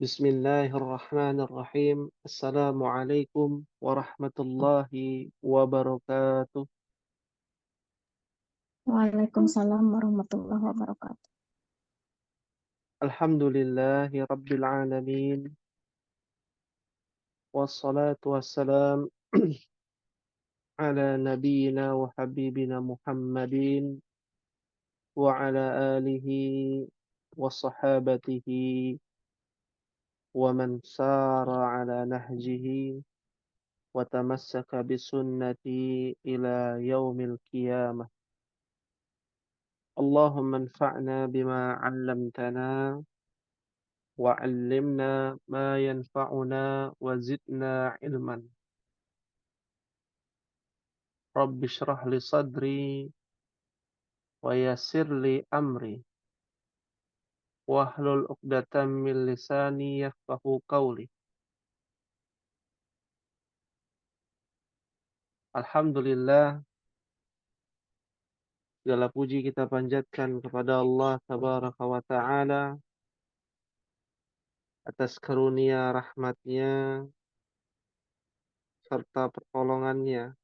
بسم الله الرحمن الرحيم. السلام عليكم ورحمة الله وبركاته. Waalaikumsalam warahmatullahi wabarakatuh. الحمد لله رب العالمين، والصلاة والسلام على نبينا وحبيبنا محمد وعلى آله وصحابته ومن سار على نهجه وتمسك بسنته إلى يوم القيامة. اللهم انفعنا بما علمتنا وعلمنا ما ينفعنا وزدنا علما. رب اشرح لي صدري ويسر لي أمري واحلل عقدة من لساني يفقهوا قولي. Alhamdulillah, segala puji kita panjatkan kepada Allah Tabaraka wa Ta'ala atas karunia rahmatnya serta pertolongannya,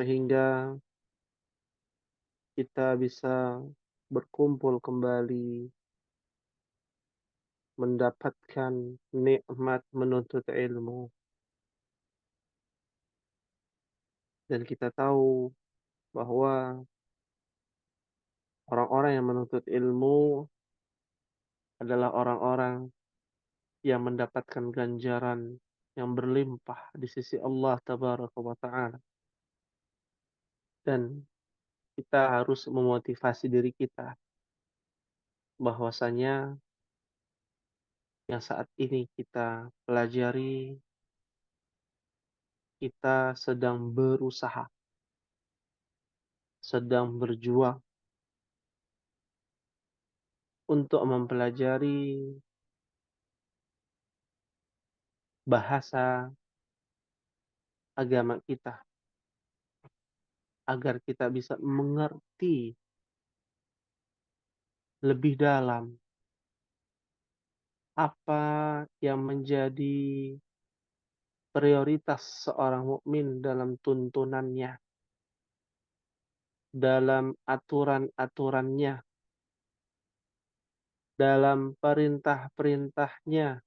sehingga kita bisa berkumpul kembali mendapatkan nikmat menuntut ilmu. Dan kita tahu bahwa orang-orang yang menuntut ilmu adalah orang-orang yang mendapatkan ganjaran yang berlimpah di sisi Allah Tabaraka wa Ta'ala. Dan kita harus memotivasi diri kita bahwasanya yang saat ini kita pelajari, kita sedang berusaha, sedang berjuang untuk mempelajari bahasa agama kita agar kita bisa mengerti lebih dalam apa yang menjadi prioritas seorang mukmin dalam tuntunannya, dalam aturan-aturannya, dalam perintah-perintahnya,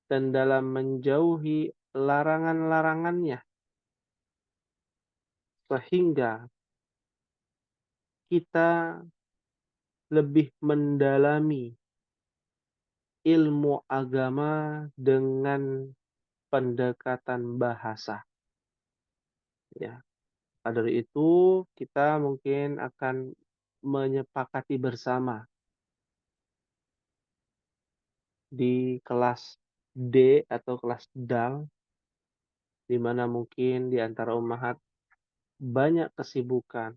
dan dalam menjauhi larangan-larangannya, sehingga kita lebih mendalami ilmu agama dengan pendekatan bahasa. Ya, maka dari itu kita mungkin akan menyepakati bersama di kelas D atau kelas DAL, di mana mungkin di antara ummahat banyak kesibukan,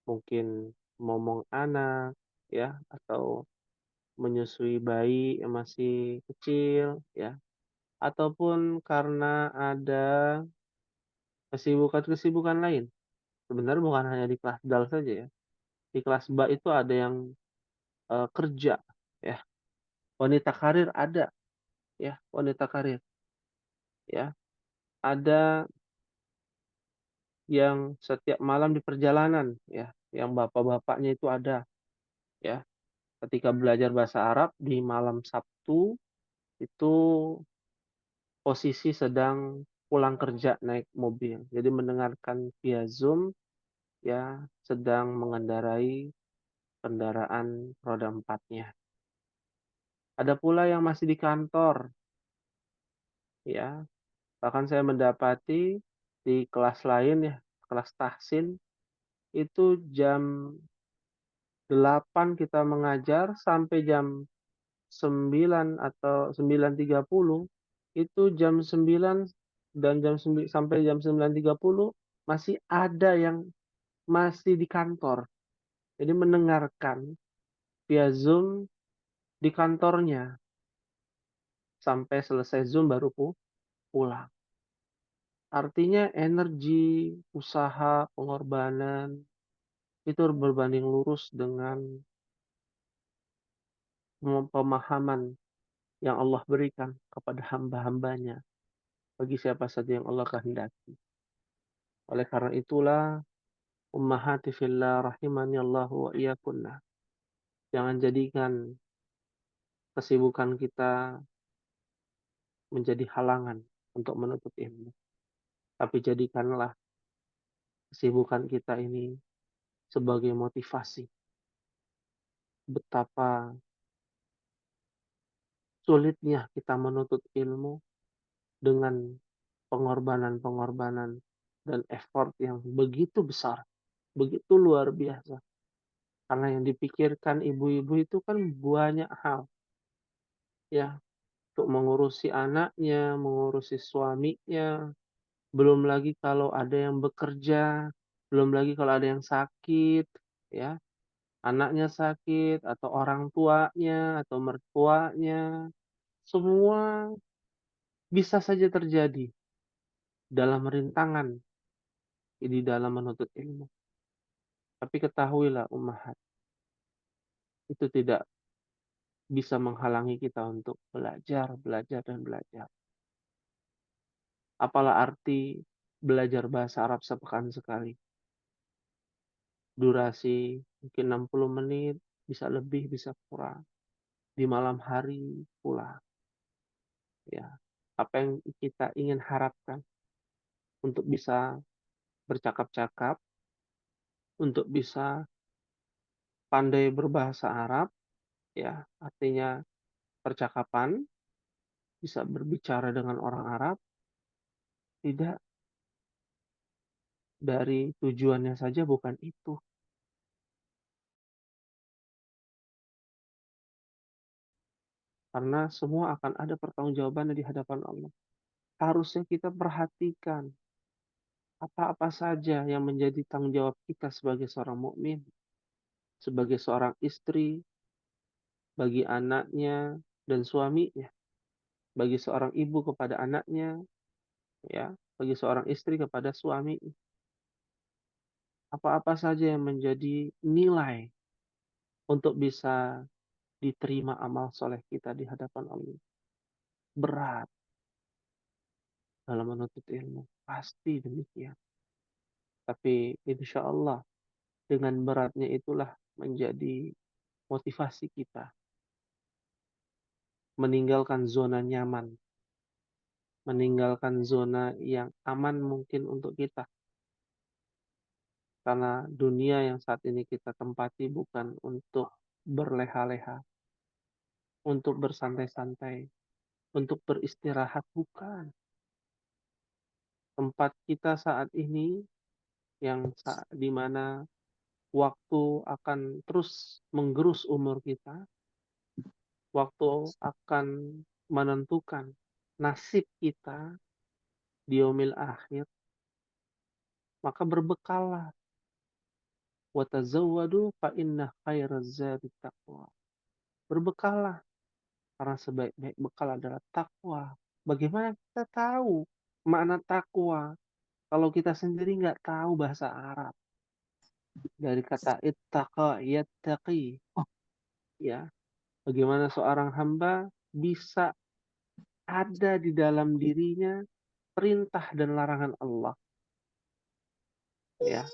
mungkin momong anak, ya, atau menyusui bayi yang masih kecil, ya, ataupun karena ada kesibukan-kesibukan lain. Sebenarnya bukan hanya di kelas DAL saja ya. Di kelas BA itu ada yang kerja, ya. Wanita karir ada, ya, wanita karir, ya. Ada yang setiap malam di perjalanan, ya, yang bapak-bapaknya itu ada, ya. Ketika belajar bahasa Arab di malam Sabtu itu posisi sedang pulang kerja naik mobil. Jadi mendengarkan via Zoom, ya, sedang mengendarai kendaraan roda empatnya. Ada pula yang masih di kantor, ya. Bahkan saya mendapati di kelas lain ya, kelas tahsin itu jam 8 kita mengajar sampai jam 9 atau 9.30, itu jam 9 dan sampai jam 9.30 masih ada yang masih di kantor. Jadi mendengarkan via Zoom di kantornya sampai selesai Zoom baru pulang. Artinya energi, usaha, pengorbanan itu berbanding lurus dengan pemahaman yang Allah berikan kepada hamba-hambanya bagi siapa saja yang Allah kehendaki. Oleh karena itulah, ummahati fillah rahimani Allah wa iyyakunna. Jangan jadikan kesibukan kita menjadi halangan untuk menuntut ilmu. Tapi jadikanlah kesibukan kita ini sebagai motivasi. Betapa sulitnya kita menuntut ilmu dengan pengorbanan-pengorbanan dan effort yang begitu besar, begitu luar biasa. Karena yang dipikirkan ibu-ibu itu kan banyak hal, ya, untuk mengurusi anaknya, mengurusi suaminya, belum lagi kalau ada yang bekerja, belum lagi kalau ada yang sakit, ya, anaknya sakit atau orang tuanya atau mertuanya, semua bisa saja terjadi dalam rintangan di dalam menuntut ilmu. Tapi ketahuilah ummahat, itu tidak bisa menghalangi kita untuk belajar, belajar, dan belajar. Apalah arti belajar bahasa Arab sepekan sekali? Durasi mungkin 60 menit, bisa lebih, bisa kurang. Di malam hari pula. Ya. Apa yang kita ingin harapkan untuk bisa bercakap-cakap, untuk bisa pandai berbahasa Arab, ya, artinya percakapan, bisa berbicara dengan orang Arab, tidak, dari tujuannya saja bukan itu. Karena semua akan ada pertanggungjawabannya di hadapan Allah. Harusnya kita perhatikan apa-apa saja yang menjadi tanggung jawab kita sebagai seorang mukmin, sebagai seorang istri, bagi anaknya dan suaminya, bagi seorang ibu kepada anaknya, ya, bagi seorang istri kepada suami. Apa-apa saja yang menjadi nilai untuk bisa diterima amal soleh kita di hadapan Allah. Berat dalam menuntut ilmu. Pasti demikian. Tapi insya Allah dengan beratnya itulah menjadi motivasi kita. Meninggalkan zona nyaman. Meninggalkan zona yang aman mungkin untuk kita. Karena dunia yang saat ini kita tempati bukan untuk berleha-leha. Untuk bersantai-santai. Untuk beristirahat, bukan. Tempat kita saat ini yang di mana waktu akan terus menggerus umur kita, waktu akan menentukan nasib kita di yaumil akhir, maka berbekallah. Wa tazawwadu fa inna khairaz zadi taqwa. Berbekallah karena sebaik-baik bekal adalah takwa. Bagaimana kita tahu makna takwa kalau kita sendiri nggak tahu bahasa Arab? Dari kata ittaqa yattaqi, ya. Bagaimana seorang hamba bisa ada di dalam dirinya perintah dan larangan Allah, ya.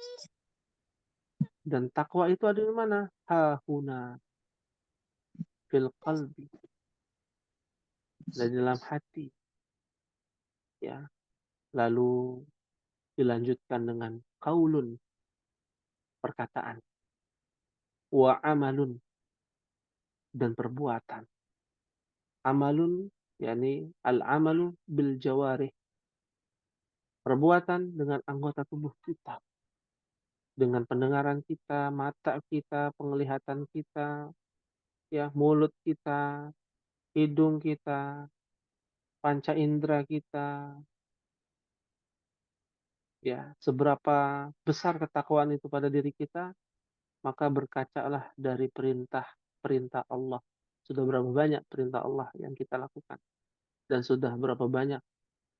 Dan takwa itu ada di mana? Hahuna fil qalbi, di dalam hati, ya. Lalu dilanjutkan dengan kaulun, perkataan, wa amalun, dan perbuatan. Amalun yakni al-amalu bil jawarih, perbuatan dengan anggota tubuh kita, dengan pendengaran kita, mata kita, penglihatan kita, ya, mulut kita, hidung kita, panca indera kita, ya, seberapa besar ketakwaan itu pada diri kita, maka berkacalah dari perintah Allah. Sudah berapa banyak perintah Allah yang kita lakukan, dan sudah berapa banyak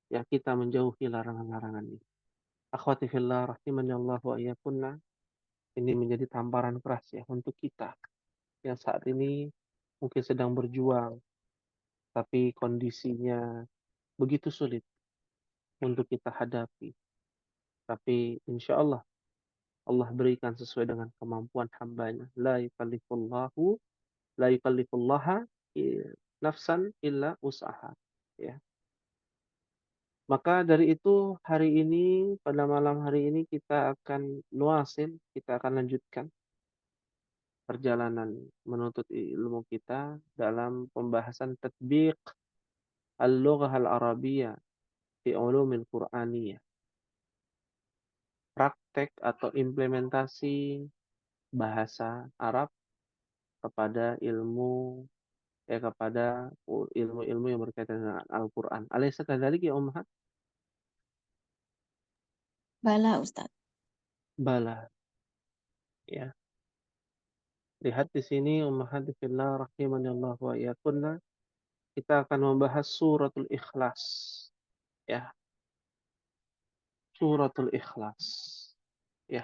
ya kita menjauhi larangan-larangan ini. Akhwati fillah rahimani Allah wa iyyakunna, ini menjadi tamparan keras ya untuk kita yang saat ini mungkin sedang berjuang, tapi kondisinya begitu sulit untuk kita hadapi. Tapi insya Allah, Allah berikan sesuai dengan kemampuan hambanya. La yukallifullaha nafsan illa usaha. Ya. Maka dari itu hari ini, pada malam hari ini kita akan nuasin, kita akan lanjutkan perjalanan menuntut ilmu kita dalam pembahasan tatbiq al-lughah al-arabiyyah fi ulumil Qur'aniyah. Praktek atau implementasi bahasa Arab kepada kepada ilmu-ilmu yang berkaitan dengan Al-Qur'an. Alaysa kadzalik ya Ummahat? Bala Ustadz. Bala, ya. Lihat di sini Ummahat fillah rahimani Allah wa iyyakunna. Kita akan membahas suratul Ikhlas, ya. Suratul Ikhlas. Ya.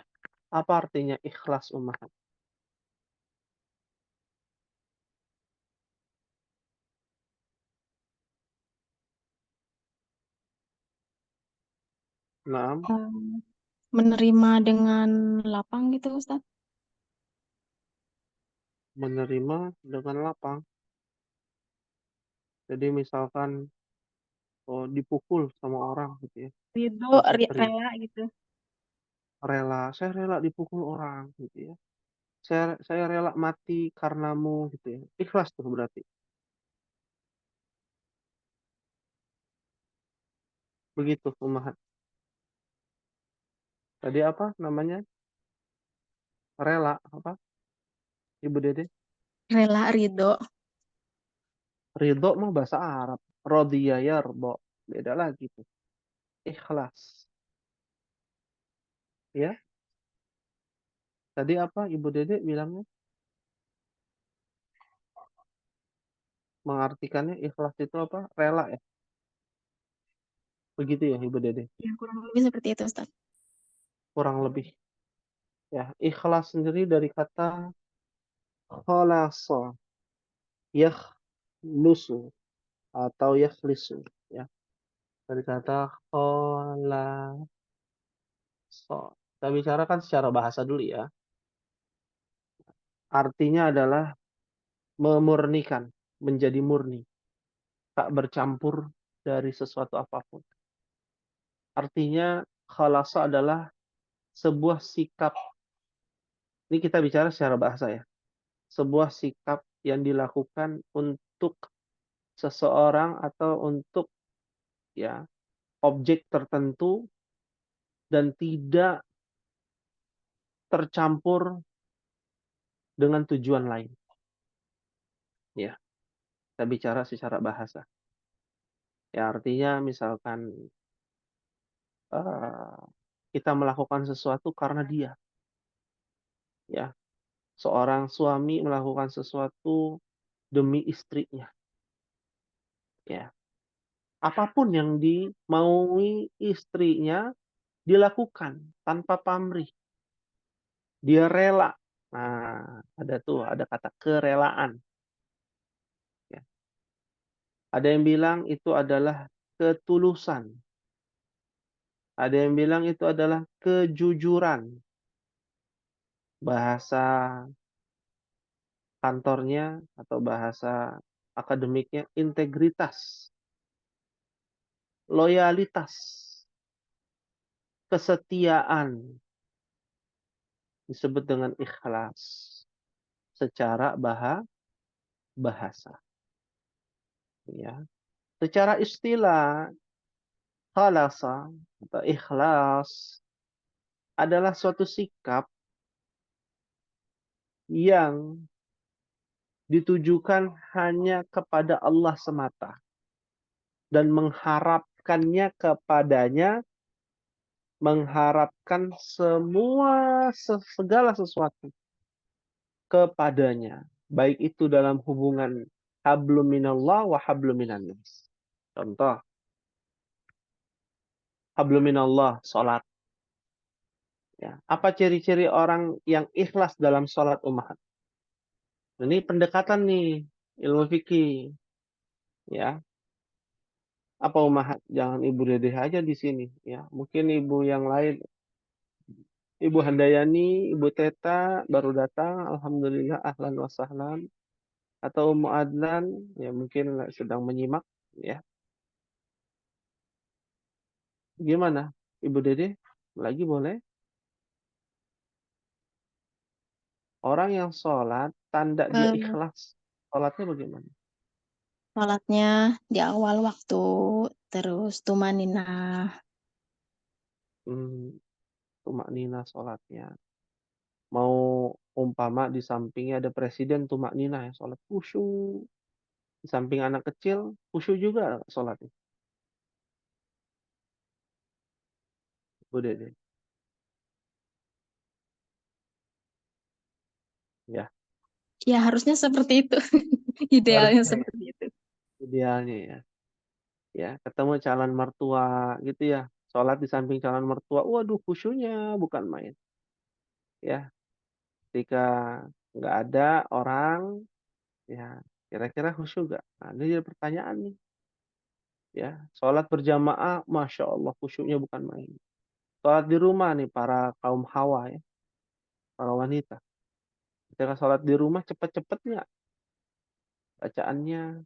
Apa artinya ikhlas Ummahat? Naam, Menerima dengan lapang gitu Ustadz. menerima dengan lapang. Jadi misalkan dipukul sama orang gitu ya. Ridho, Kita terima, rela gitu. saya rela dipukul orang gitu ya. Saya rela mati karenamu gitu ya. Ikhlas tuh berarti. Begitu Ummahat. Tadi apa namanya? Rela apa? Ibu Dede? Rela, ridho. Ridho mah bahasa Arab. Rodiya yardo. Beda lagi tuh. Ikhlas. Ya. Tadi apa Ibu Dede bilangnya? Mengartikannya ikhlas itu apa? Rela ya. Begitu ya Ibu Dede. Ya kurang lebih seperti itu Ustadz. Kurang lebih. Ya, ikhlas sendiri dari kata khalasa, yakhlusu atau yakhlisu ya. Dari kata khalasa. Kita bicarakan secara bahasa dulu ya. Artinya adalah memurnikan, menjadi murni, tak bercampur dari sesuatu apapun. Artinya khalasa adalah sebuah sikap. Ini kita bicara secara bahasa ya. Sebuah sikap yang dilakukan untuk seseorang atau untuk ya objek tertentu dan tidak tercampur dengan tujuan lain. Ya, kita bicara secara bahasa. Ya, artinya misalkan eh, kita melakukan sesuatu karena dia. Ya, seorang suami melakukan sesuatu demi istrinya. Ya, apapun yang dimaui istrinya dilakukan tanpa pamrih. Dia rela. Nah, ada kata kerelaan. Ya. Ada yang bilang itu adalah ketulusan. Ada yang bilang itu adalah kejujuran. Bahasa kantornya atau bahasa akademiknya integritas, loyalitas, kesetiaan disebut dengan ikhlas secara bahasa. Ya. Secara istilah khalasa atau ikhlas adalah suatu sikap yang ditujukan hanya kepada Allah semata dan mengharapkannya kepadanya, mengharapkan segala sesuatu kepadanya, baik itu dalam hubungan hablum minallah wa hablum minan nas. Contoh, hablum minallah salat ya. Apa ciri-ciri orang yang ikhlas dalam salat Ummahat? Ini pendekatan nih. ilmu fikih, ya. Apa Umahat? Jangan Ibu Dede aja di sini, ya. Mungkin ibu yang lain, Ibu Handayani, Ibu Teta baru datang, alhamdulillah ahlan wa sahlan. Atau Ummu Adnan, ya mungkin sedang menyimak, ya. Gimana, Ibu Dede? Lagi boleh? Orang yang sholat, tanda dia Eh, ikhlas. Sholatnya bagaimana? Sholatnya di awal waktu, terus tumaninah. Hmm, tumak nina sholatnya. Mau umpama di sampingnya ada presiden tumak nina ya sholat khusyuk. Di samping anak kecil khusyuk juga sholatnya. Bu Dede. Ya, Ya harusnya seperti itu. Idealnya harusnya ya. seperti itu. Idealnya ya. Ya, ketemu calon mertua gitu ya. Sholat di samping calon mertua. Waduh, khusyuknya bukan main. Ya, ketika nggak ada orang, ya kira-kira khusyuk nggak? Nah, ini jadi pertanyaan nih. Ya, sholat berjamaah, masya Allah khusyuknya bukan main. Sholat di rumah nih para kaum hawa ya, para wanita. Ketika sholat di rumah cepet-cepet nggak bacaannya,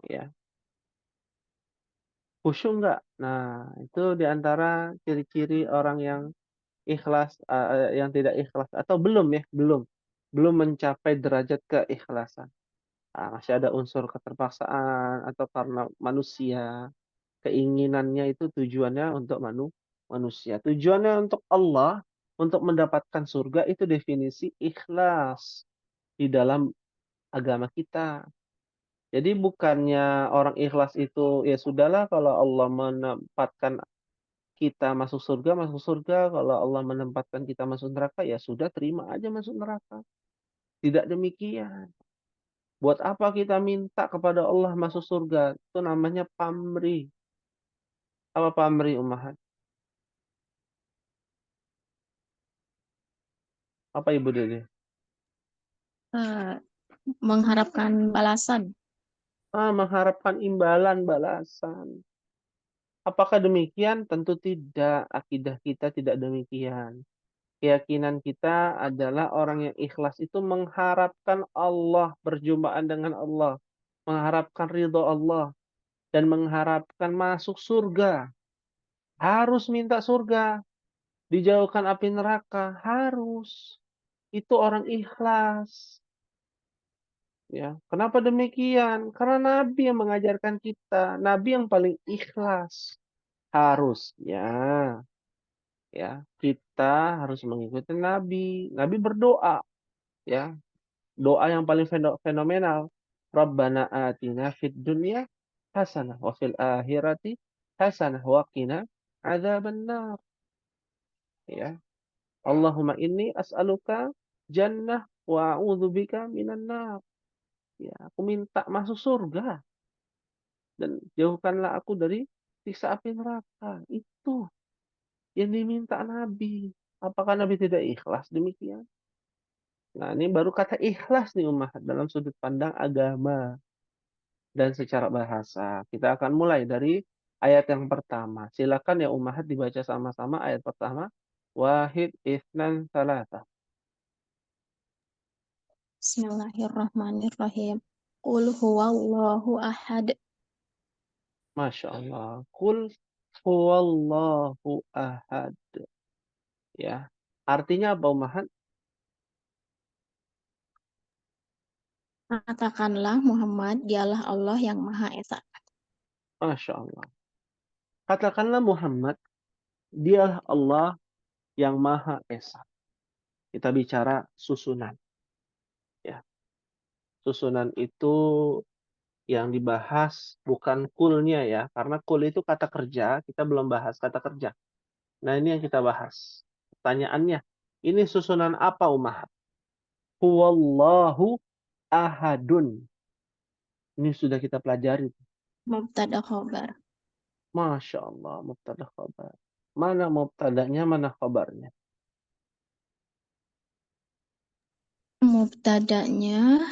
ya khusyuk nggak? Nah, itu diantara ciri-ciri orang yang ikhlas, yang tidak ikhlas atau belum ya, belum mencapai derajat keikhlasan. Ah, masih ada unsur keterpaksaan atau karena manusia keinginannya itu tujuannya untuk manusia. Tujuannya untuk Allah, untuk mendapatkan surga itu definisi ikhlas di dalam agama kita. Jadi bukannya orang ikhlas itu ya sudahlah kalau Allah menempatkan kita masuk surga. Kalau Allah menempatkan kita masuk neraka ya sudah terima aja masuk neraka. Tidak demikian. Buat apa kita minta kepada Allah masuk surga? Itu namanya pamrih. Apa pamrih Ummahat? Apa Ibu Dede? Eh, Mengharapkan balasan. Mengharapkan imbalan balasan. Apakah demikian? Tentu tidak. Akidah kita tidak demikian. Keyakinan kita adalah orang yang ikhlas itu mengharapkan Allah, berjumpaan dengan Allah, mengharapkan ridho Allah, dan mengharapkan masuk surga. Harus minta surga, dijauhkan api neraka, harus. Itu orang ikhlas. Ya, kenapa demikian? Karena Nabi yang mengajarkan kita, Nabi yang paling ikhlas. Harusnya, ya, kita harus mengikuti Nabi. Nabi berdoa, ya, doa yang paling fenomenal. Rabbana atina fid dunya hasanah wa fil akhirati hasanah wa qina adzabannar. Ya. Allahumma inni as'aluka jannah wa a'udzubika minan nar. Ya, aku minta masuk surga dan jauhkanlah aku dari siksa api neraka. Itu yang diminta Nabi. Apakah Nabi tidak ikhlas demikian? Nah, ini baru kata ikhlas nih umat dalam sudut pandang agama dan secara bahasa. Kita akan mulai dari ayat yang pertama. Silakan ya umat dibaca sama-sama ayat pertama. Wahid isnan salata. Bismillahirrahmanirrahim. Qul huwallahu ahad. Masya Allah. Kul huwallahu ahad. Ya. Artinya apa umat? Katakanlah Muhammad, dialah Allah yang Maha Esa. Masya Allah. Katakanlah Muhammad, dialah Allah yang Maha Esa. Kita bicara susunan. Ya. Susunan itu yang dibahas bukan kulnya ya. Karena kul itu kata kerja, kita belum bahas kata kerja. Nah ini yang kita bahas. Pertanyaannya, ini susunan apa umat? Huwallahu ahadun. Ini sudah kita pelajari. Mubtada khobar. Masya Allah, mubtada khabar. Mana mubtadanya, mana khabarnya? Mubtadanya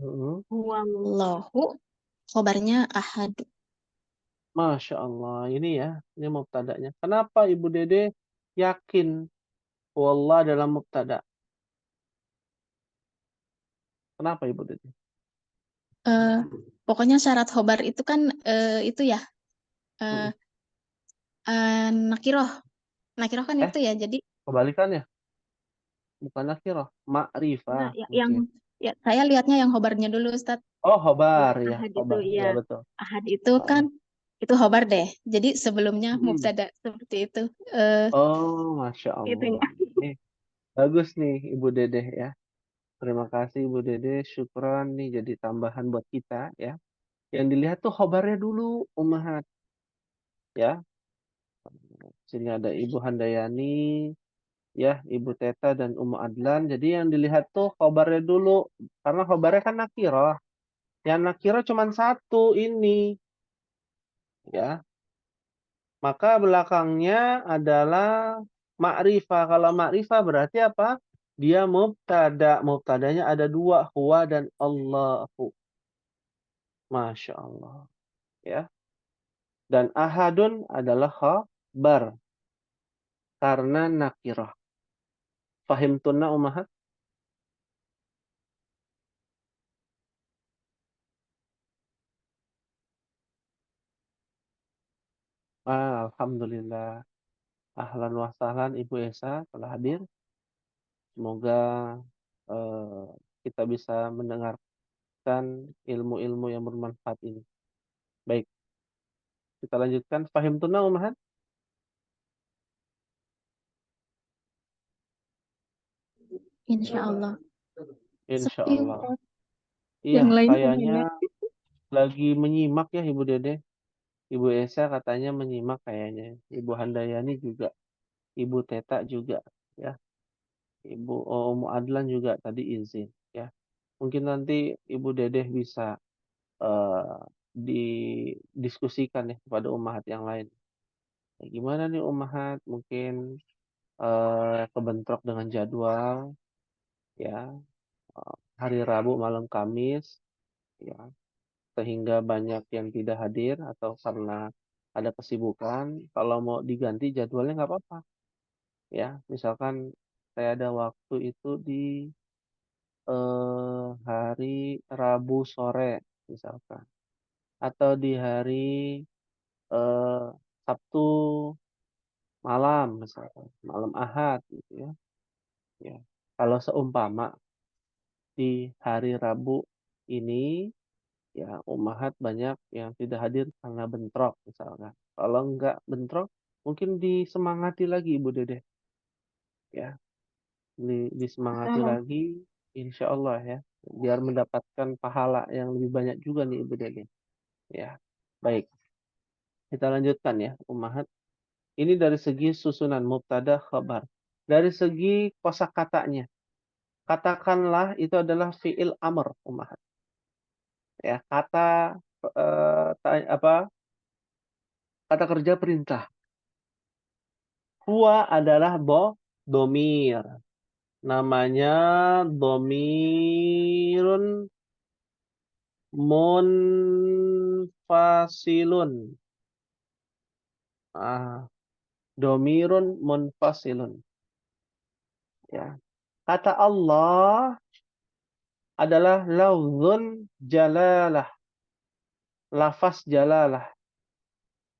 Mm-mm. Huwallahu, khobarnya ahad. Masya Allah, ini mubtada'nya. Kenapa Ibu Dede yakin wallah dalam mubtada? Kenapa Ibu Dede? Eh, Pokoknya syarat khobar itu kan itu ya, eh, Mm-mm. nakiroh. Nakiroh kan Eh, itu ya, jadi kebalikannya, bukan nakirah, enggak, ma'rifah yang mungkin. ya saya lihatnya yang khobarnya dulu Ustaz. Oh, khobar ya, Ahad itu khobar. ya, Ya betul. ahad itu kan Oh. itu khobar deh. Jadi sebelumnya Mm-mm. mubtada seperti itu. Eh Oh, Masya itu Allah. ya. Ini bagus nih Ibu Dede ya. Terima kasih Ibu Dede, syukron nih jadi tambahan buat kita ya. Yang dilihat tuh khobarnya dulu, Ummahat ya. Sini ada Ibu Handayani, ya, Ibu Teta dan Umu Adlan. Jadi yang dilihat tuh khobarnya dulu, karena khobarnya kan nakirah. Yang nakirah cuma satu ini, ya. Maka belakangnya adalah ma'rifah. Kalau ma'rifah berarti apa? Dia mubtada. Mubtadanya ada dua, huwa dan Allahu. Masya Allah. Ya. Dan ahadun adalah khabar karena nakirah. Fahim tunna umahat? Alhamdulillah. Ahlan wa sahlan Ibu Esa telah hadir. Semoga eh, kita bisa mendengarkan ilmu-ilmu yang bermanfaat ini. Baik, kita lanjutkan. Fahim tunna umahat? Insya Allah. Insya Sepi Allah. Ustaz. Iya, Yang lain kayaknya kemana? lagi menyimak ya Ibu Dede. Ibu Esa katanya menyimak kayaknya. Ibu Handayani juga. Ibu Teta juga. Ya, Ibu Umu Adlan juga tadi izin. Ya, mungkin nanti Ibu Dedeh bisa eh, didiskusikan ya kepada umahat yang lain. Ya, gimana nih umahat? Mungkin kebentrok dengan jadwal. Ya, hari Rabu malam Kamis. Ya, sehingga banyak yang tidak hadir atau karena ada kesibukan. Kalau mau diganti jadwalnya nggak apa-apa. Ya, misalkan saya ada waktu itu di hari Rabu sore, misalkan, atau di hari eh, Sabtu malam, misalkan, malam Ahad, gitu ya. Ya, kalau seumpama di hari Rabu ini ya umahat banyak yang tidak hadir karena bentrok misalkan. Kalau nggak bentrok, mungkin disemangati lagi Ibu Dede. Ya, disemangati lagi, insya Allah ya. Biar mendapatkan pahala yang lebih banyak juga nih Ibu Dede. Ya, baik. Kita lanjutkan ya, umahat. Ini dari segi susunan mubtada khabar. Dari segi kosakatanya, katakanlah itu adalah fiil amr umahat. Ya, apa? Kata kerja perintah. Huwa adalah domir. Namanya domirun munfasilun. Ah, domirun munfasilun. Ya. Kata Allah adalah lafzun jalalah. Lafaz jalalah.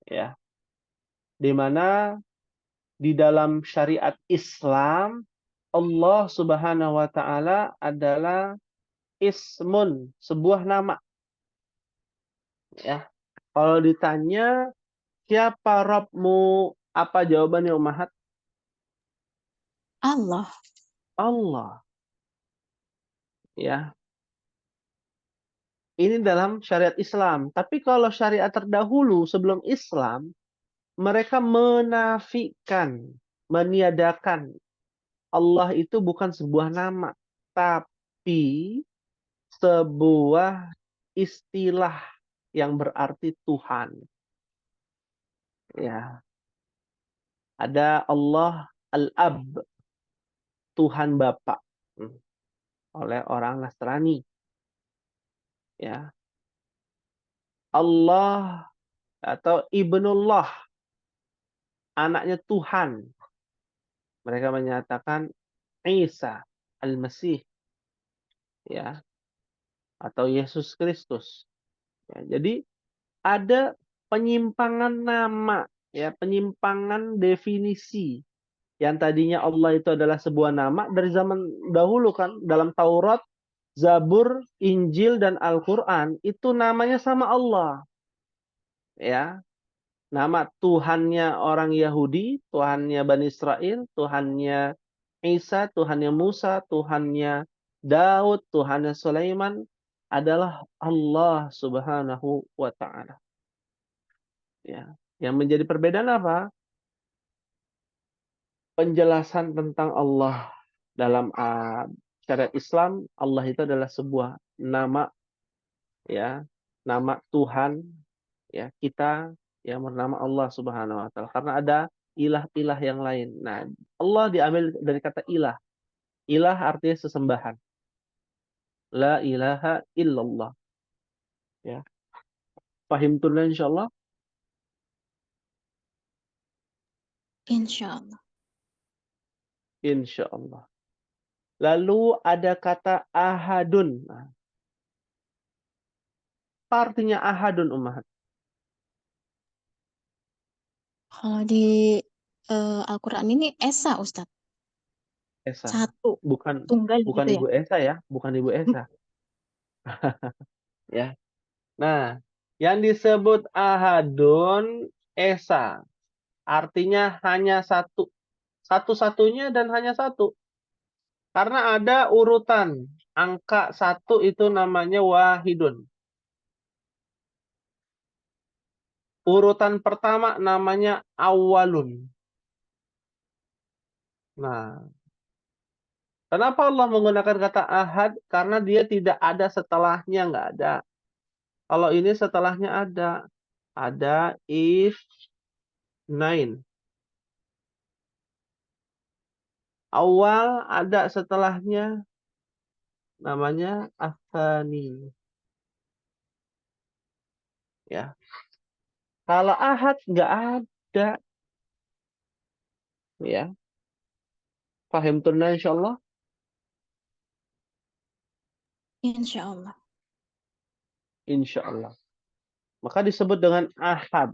Ya. Di mana di dalam syariat Islam Allah Subhanahu wa taala adalah ismun, sebuah nama, ya. Kalau ditanya siapa Rabbmu? Apa jawabannya Ummahat? Allah. Allah. Ya, ini dalam syariat Islam. Tapi kalau syariat terdahulu sebelum Islam, mereka menafikan, meniadakan Allah itu bukan sebuah nama, tapi sebuah istilah yang berarti Tuhan. Ya, ada Allah Al-Ab, Tuhan Bapa, oleh orang Nasrani. ya. Allah atau Ibnullah, anaknya Tuhan. Mereka menyatakan Isa Al-Masih, ya, atau Yesus Kristus. Ya, jadi ada penyimpangan nama, ya, penyimpangan definisi. Yang tadinya Allah itu adalah sebuah nama dari zaman dahulu kan, dalam Taurat, Zabur, Injil dan Al-Qur'an itu namanya sama Allah, ya. Nama Tuhannya orang Yahudi, Tuhannya Bani Israel, Tuhannya Isa, Tuhannya Musa, Tuhannya Daud, Tuhannya Sulaiman adalah Allah Subhanahu wa taala. Ya. Yang menjadi perbedaan apa? Penjelasan tentang Allah dalam syariat Islam, Allah itu adalah sebuah nama, ya, nama Tuhan, ya, kita yang bernama Allah Subhanahu wa taala. Karena ada ilah-ilah yang lain. Nah, Allah diambil dari kata ilah. Ilah artinya sesembahan. La ilaha illallah, ya. Pahim tuh insyaallah? Insya Allah. Insyaallah. Lalu ada kata ahadun. Nah, apa artinya ahadun, Ummahat? Kalau di Al-Quran ini Esa, Ustadz. Esa. Satu. Bukan Tunggal bukan gitu ya. Ibu Esa ya, bukan Ibu Esa, ya. Nah, yang disebut ahadun esa artinya hanya satu. Satu-satunya dan hanya satu. Karena ada urutan. Angka satu itu namanya wahidun. Urutan pertama namanya awalun. Nah, kenapa Allah menggunakan kata ahad? Karena dia tidak ada setelahnya, nggak ada. Kalau ini setelahnya ada. Ada if nine. Awal ada setelahnya namanya afani, ya. Kalau ahad nggak ada, ya. Paham tunna insyaallah? Insya Allah. Insyaallah. Maka disebut dengan ahad.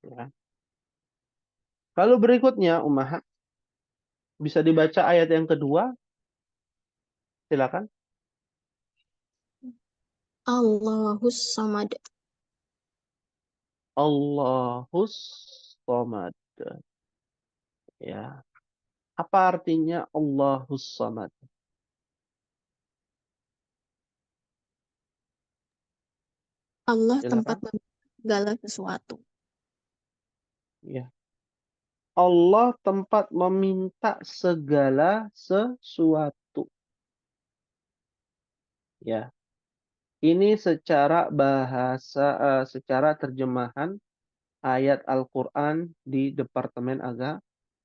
Ya. Lalu berikutnya, Ummahat, bisa dibaca ayat yang kedua, silakan. Allahus Samad. Allahus Samad. Ya. Apa artinya Allahus Samad? Allah tempat Silakan. segala sesuatu. Ya. Allah tempat meminta segala sesuatu. Ya. Ini secara bahasa, secara terjemahan ayat Al-Quran di Departemen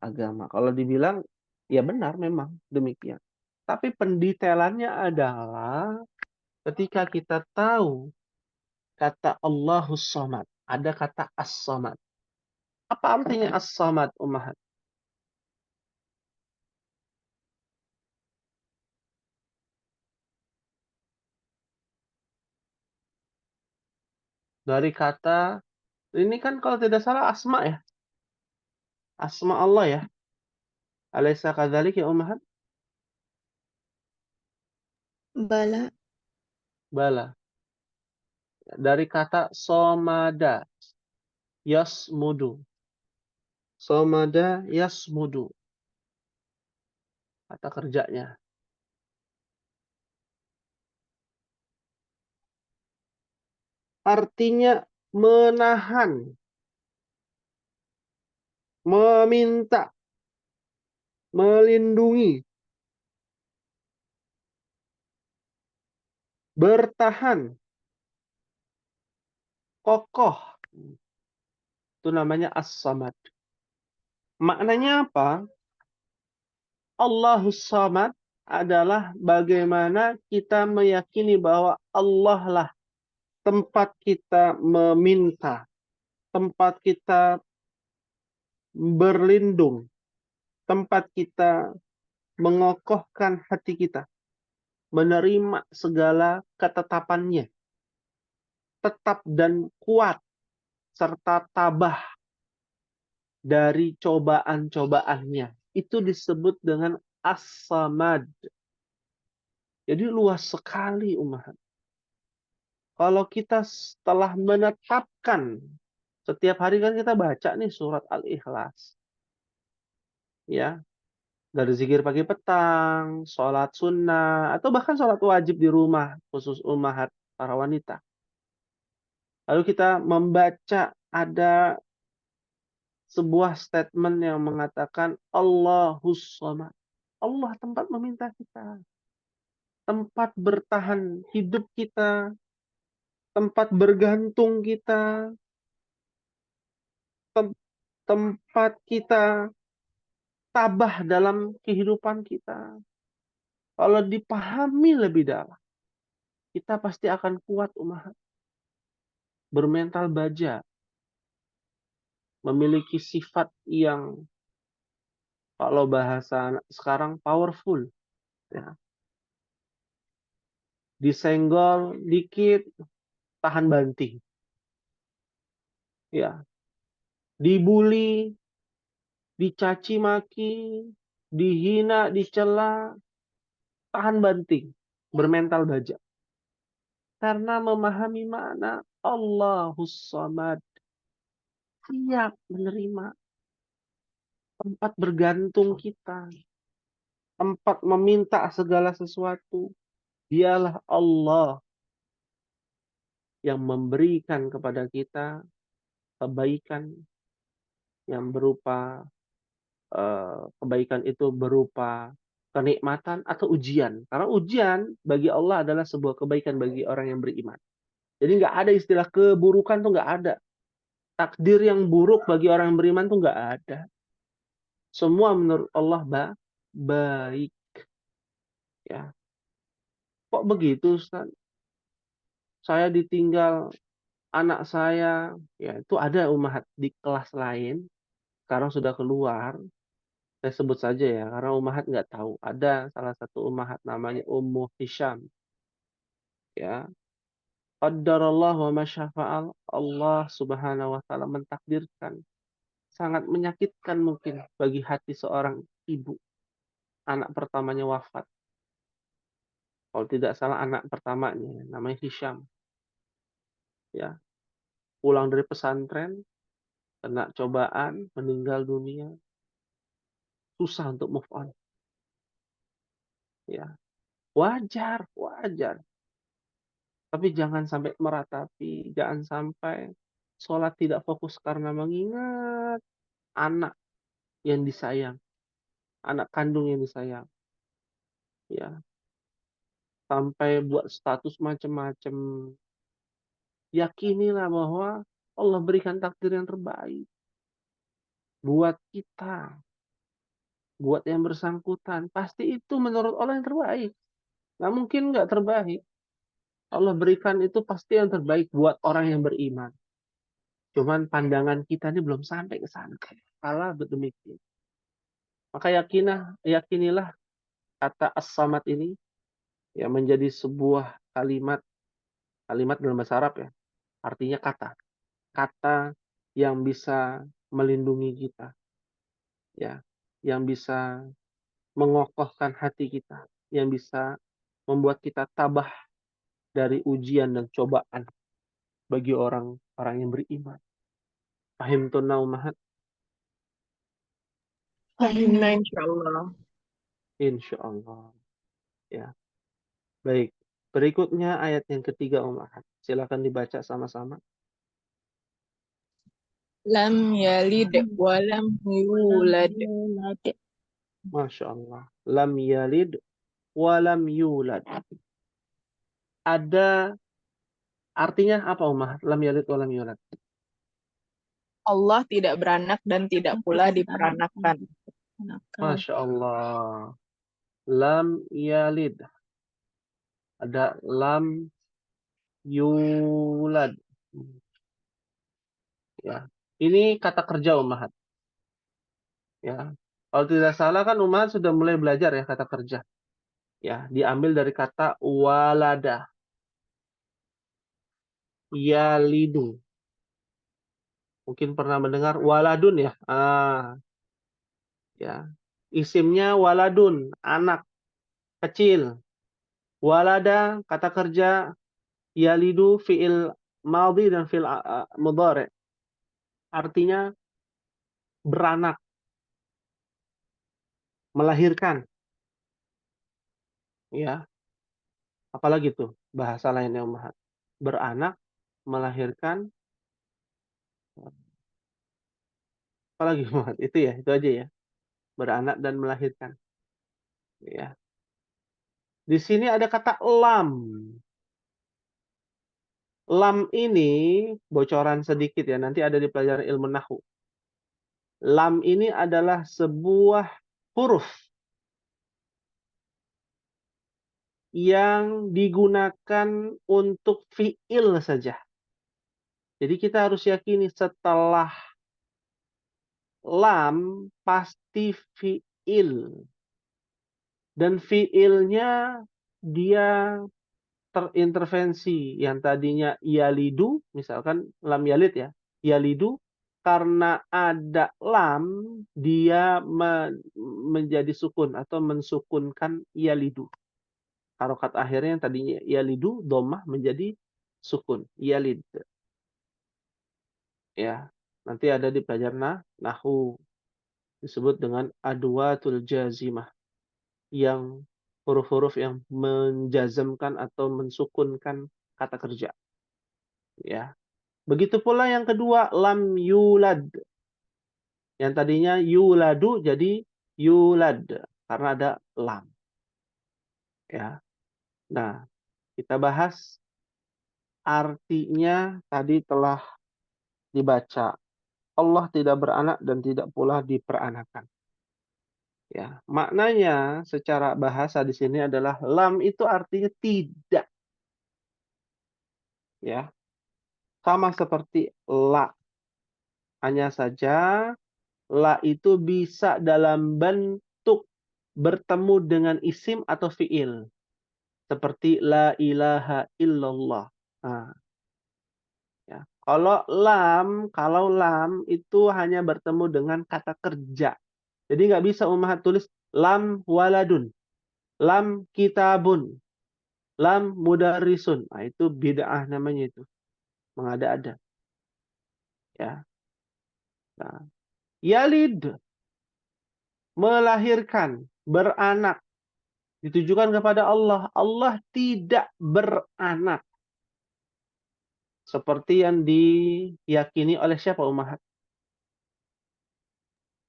Agama. Kalau dibilang, ya benar memang demikian. Tapi pendetailannya adalah ketika kita tahu kata Allahus Samad, ada kata As-Samad. Apa artinya As-Samad, Ummahat? Dari kata, ini kan kalau tidak salah Asma ya. Asma Allah ya. Alaysa kadzalik ya Ummahat? Bala. Bala. Dari kata Somada, Yasmudu. Somada Yasmudu. Kata kerjanya. Artinya menahan, meminta, melindungi, bertahan, kokoh. Itu namanya As-Samad. Maknanya apa? Allahus Samad adalah bagaimana kita meyakini bahwa Allah lah tempat kita meminta, tempat kita berlindung, tempat kita mengokohkan hati kita, menerima segala ketetapannya, tetap dan kuat, serta tabah dari cobaan-cobaannya. Itu disebut dengan as-samad. Jadi luas sekali umat. Kalau kita setelah menetapkan, setiap hari kan kita baca nih surat Al-Ikhlas. Ya, dari zikir pagi petang, sholat sunnah, atau bahkan sholat wajib di rumah, khusus ummahat para wanita. Lalu kita membaca ada sebuah statement yang mengatakan Allahus Samad. Allah tempat meminta kita, tempat bertahan hidup kita, tempat bergantung kita, tempat kita tabah dalam kehidupan kita. Kalau dipahami lebih dalam, kita pasti akan kuat umat, bermental baja, memiliki sifat yang kalau bahasa sekarang powerful, ya. Disenggol dikit tahan banting, ya. Dibully, dicaci maki, dihina, dicela, tahan banting, bermental baja. Karena memahami makna Allahus Samad, siap menerima tempat bergantung kita, tempat meminta segala sesuatu. Dialah Allah yang memberikan kepada kita kebaikan yang berupa kebaikan itu berupa kenikmatan atau ujian. Karena ujian bagi Allah adalah sebuah kebaikan bagi orang yang beriman. Jadi nggak ada istilah keburukan tuh nggak ada. Takdir yang buruk bagi orang yang beriman tuh nggak ada. Semua menurut Allah baik. Ya, kok begitu Ustaz? Saya ditinggal anak saya, ya itu ada umat di kelas lain. Sekarang sudah keluar. Saya sebut saja ya, karena umahat nggak tahu. Ada salah satu umahat namanya Ummu Hisham. Ya, Qaddarallah wa masyafa'al. Allah subhanahu wa ta'ala mentakdirkan. Sangat menyakitkan mungkin bagi hati seorang ibu. Anak pertamanya wafat. Kalau tidak salah anak pertamanya, namanya Hisham. Ya, pulang dari pesantren, kena cobaan, meninggal dunia. Susah untuk move on. Ya, wajar, wajar. Tapi jangan sampai meratapi, jangan sampai sholat tidak fokus karena mengingat anak yang disayang, anak kandung yang disayang. Ya, sampai buat status macam-macam. Yakinilah bahwa Allah berikan takdir yang terbaik buat kita, buat yang bersangkutan. Pasti itu menurut Allah yang terbaik. Nggak mungkin nggak terbaik. Allah berikan itu pasti yang terbaik buat orang yang beriman. Cuman pandangan kita ini belum sampai ke sana. Salah demikian. Maka yakinilah kata as-samad ini ya menjadi sebuah kalimat dalam bahasa Arab ya. Artinya kata yang bisa melindungi kita ya, yang bisa mengokohkan hati kita, yang bisa membuat kita tabah dari ujian dan cobaan bagi orang-orang yang beriman. Fahim tunna umahat? Fahimna insyaallah. Insyaallah. Ya. Baik. Berikutnya ayat yang ketiga umahat. Silakan dibaca sama-sama. Lam yalid wa lam yulad. Masya Allah. Lam yalid walam yulad. Ada artinya apa Umar? Lam yalid walam yulad. Allah tidak beranak dan tidak pula diperanakkan. Masya Allah. lam yalid. Ada lam yulad. Ya. Ini kata kerja ummahat. Ya. Kalau tidak salah kan ummahat sudah mulai belajar ya kata kerja. Ya, diambil dari kata walada. Yalidu. Mungkin pernah mendengar waladun ya. Ya. Isimnya waladun, anak kecil. Walada kata kerja, yalidu fiil madhi dan fiil mudhari. Artinya beranak, melahirkan. Ya, apalagi tuh bahasa lainnya ummahat. Beranak, melahirkan, apalagi ummahat. Itu ya, itu aja ya. Beranak dan melahirkan. Ya. Di sini ada kata lam. Lam ini bocoran sedikit ya, nanti ada di pelajaran ilmu nahwu. Lam ini adalah sebuah huruf yang digunakan untuk fiil saja. Jadi kita harus yakini setelah lam pasti fiil. Dan fiilnya dia terintervensi. Yang tadinya yalidu, misalkan lam yalid ya, yalidu, karena ada lam, dia menjadi sukun atau mensukunkan yalidu. Harokat akhirnya yang tadinya yalidu, domah menjadi sukun, yalid. Ya, nanti ada di pelajaran nahwu disebut dengan adwatul jazimah, yang huruf-huruf yang menjazamkan atau mensukunkan kata kerja. Ya, begitu pula yang kedua lam yulad, yang tadinya yuladu jadi yulad karena ada lam. Ya, nah kita bahas artinya tadi telah dibaca. Allah tidak beranak dan tidak pula diperanakan. Ya, maknanya secara bahasa di sini adalah lam itu artinya tidak. Ya, sama seperti la. Hanya saja la itu bisa dalam bentuk bertemu dengan isim atau fiil. Seperti la ilaha illallah. Nah, ya. Kalau lam itu hanya bertemu dengan kata kerja. Jadi nggak bisa ummahat tulis lam waladun, lam kitabun, lam mudarrisun. Nah, itu bid'ah namanya itu. Mengada-ada. Ya. Nah, yalid, melahirkan, beranak, ditujukan kepada Allah. Allah tidak beranak. Seperti yang diyakini oleh siapa ummahat?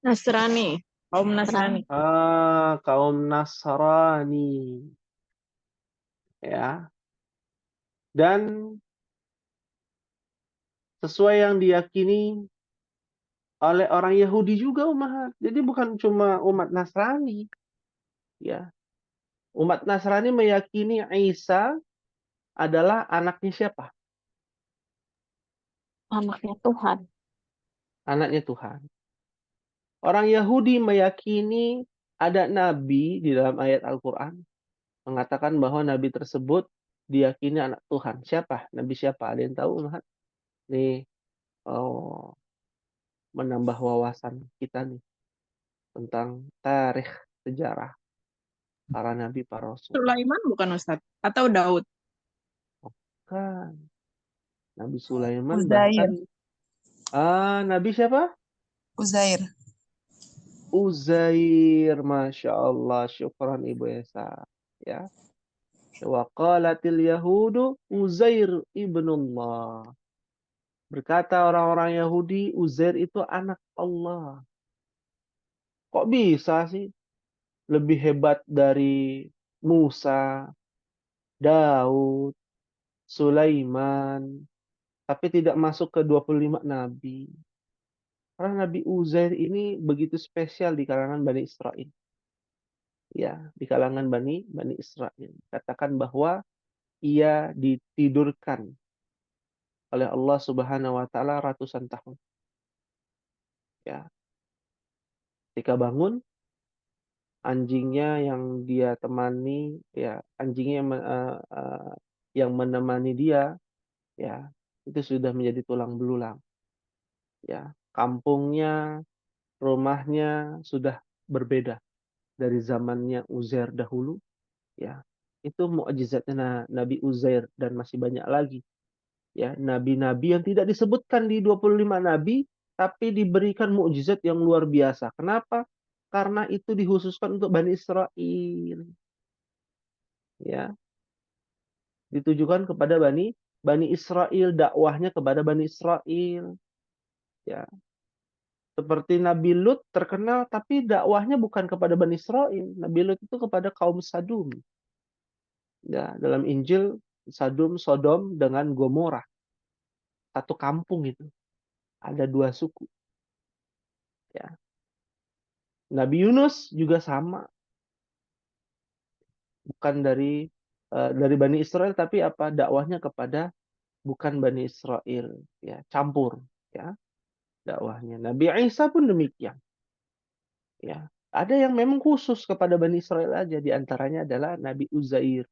Nasrani, kaum Nasrani. Kaum Nasrani. Ya. Dan sesuai yang diyakini oleh orang Yahudi juga ummahat. Jadi bukan cuma umat Nasrani. Ya. Umat Nasrani meyakini Isa adalah anaknya siapa? Anaknya Tuhan. Anaknya Tuhan. Orang Yahudi meyakini ada nabi di dalam ayat Al-Quran. Mengatakan bahwa nabi tersebut diyakini anak Tuhan. Siapa? Nabi siapa? Ada yang tahu ummahat? Nih, oh, menambah wawasan kita nih tentang tarikh sejarah para nabi, para rasul. Sulaiman bukan Ustadz? Atau Daud? Kan Nabi Sulaiman Uzair. bahkan Nabi siapa? Uzair. Uzair, Masya Allah, syukran Ibu Esa. Ya. Wa qalatil yahudu Uzair ibnullah. Berkata orang-orang Yahudi, Uzair itu anak Allah. Kok bisa sih lebih hebat dari Musa, Daud, Sulaiman, tapi tidak masuk ke 25 nabi? Karena Nabi Uzair ini begitu spesial di kalangan Bani Israel. ya, di kalangan Bani Israil. Katakan bahwa ia ditidurkan oleh Allah Subhanahu wa taala ratusan tahun. Ya, ketika bangun, anjingnya yang dia temani, ya, anjingnya yang menemani dia, ya, itu sudah menjadi tulang belulang. Ya, kampungnya, rumahnya sudah berbeda dari zamannya Uzair dahulu. Ya, itu mukjizatnya Nabi Uzair dan masih banyak lagi. Ya, nabi-nabi yang tidak disebutkan di 25 nabi, tapi diberikan mukjizat yang luar biasa. Kenapa? Karena itu dikhususkan untuk Bani Israel. Ya, ditujukan kepada Bani Israel, dakwahnya kepada Bani Israel. Ya, seperti Nabi Lut terkenal, tapi dakwahnya bukan kepada Bani Israel. Nabi Lut itu kepada kaum Sadum. Ya, dalam Injil, Sadum, Sodom dengan Gomora. Satu kampung itu. Ada dua suku. Ya. Nabi Yunus juga sama. Bukan dari Bani Israel, tapi apa, dakwahnya kepada bukan Bani Israel. Ya, campur. Ya, dakwahnya. Nabi Isa pun demikian. Ya, ada yang memang khusus kepada Bani Israel aja. Di antaranya adalah Nabi Uzair.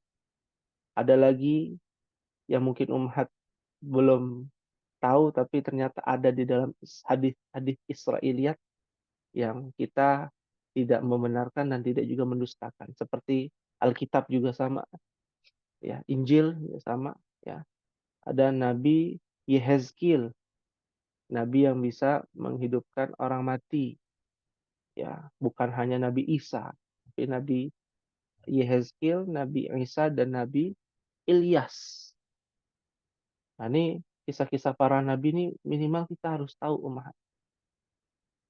Ada lagi yang mungkin Umhat belum tahu, tapi ternyata ada di dalam hadis-hadis Israiliyat yang kita tidak membenarkan dan tidak juga mendustakan. Seperti Alkitab juga sama, ya, Injil juga sama, ya. Ada Nabi Yehezkiel, nabi yang bisa menghidupkan orang mati, ya, bukan hanya Nabi Isa, tapi Nabi Yehezkiel, Nabi Isa, dan Nabi Ilyas. Nah, ini kisah-kisah para nabi ini minimal kita harus tahu, umat.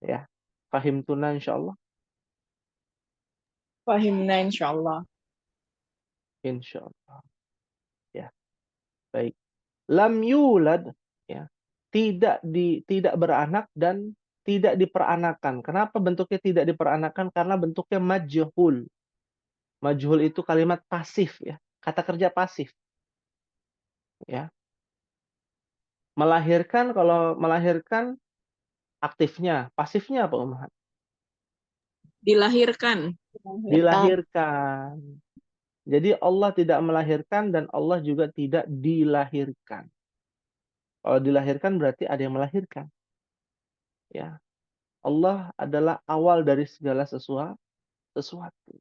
Ya, fahim tuna insyaallah. Fahimna insyaallah. Insyaallah. Ya, baik. Lam yulad, ya, tidak beranak dan tidak diperanakan. Kenapa bentuknya tidak diperanakan? Karena bentuknya majhul. Majhul itu kalimat pasif, ya. Kata kerja pasif. Ya. Melahirkan, kalau melahirkan aktifnya, pasifnya apa, Umar? Dilahirkan. Dilahirkan. Jadi Allah tidak melahirkan dan Allah juga tidak dilahirkan. Kalau dilahirkan berarti ada yang melahirkan. Ya. Allah adalah awal dari segala sesuatu.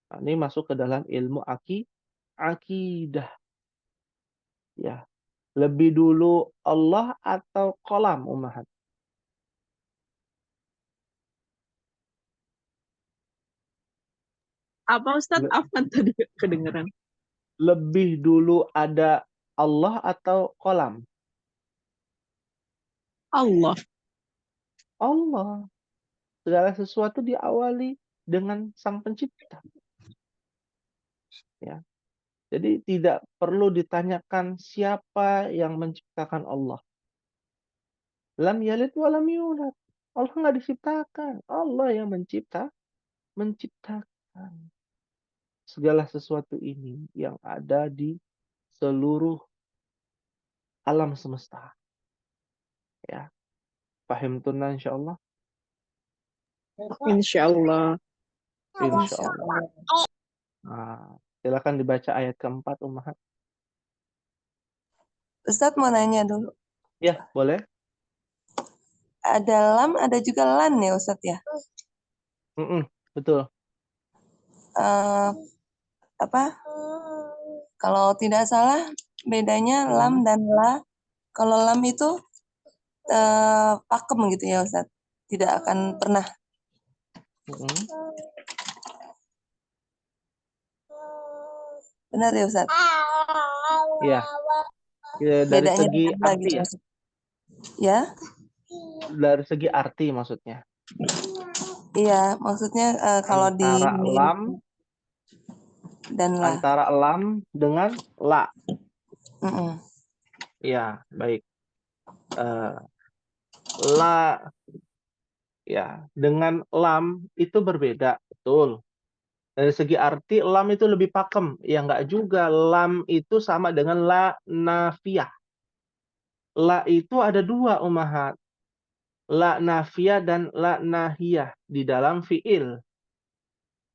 Nah, ini masuk ke dalam ilmu akidah. Ya. Lebih dulu Allah atau kolam, Ummahat? Apa Ustadz? Apa tadi kedengeran? Lebih dulu ada Allah atau kolam? Allah. Allah. Segala sesuatu diawali dengan Sang Pencipta. Ya. Jadi tidak perlu ditanyakan siapa yang menciptakan Allah. Lam yalid wa lam yulad. Allah nggak diciptakan. Allah yang menciptakan segala sesuatu ini yang ada di seluruh alam semesta. Ya. Fahim tunna insyaallah. Insyaallah. Insyaallah. Nah, silakan dibaca ayat keempat, Ummahat. Ustadz mau nanya dulu. Ya, boleh. Ada lam, ada juga lan ya Ustadz ya? Betul. Apa? Kalau tidak salah bedanya lam dan la. Kalau lam itu pakem gitu ya Ustadz. Tidak akan pernah. Benar ya Ustadz? Iya. Ya, dari Bedanya segi dengan la arti gitu, ya. Ustadz. Ya? Dari segi arti maksudnya. Iya, maksudnya kalau di Antara lam dan la. antara lam dengan la. Ya, baik. La, ya, dengan lam itu berbeda, betul. Dari segi arti lam itu lebih pakem. Ya enggak juga. Lam itu sama dengan la nafiyah. La itu ada dua ummahat. La nafiyah dan la nahiyah di dalam fiil.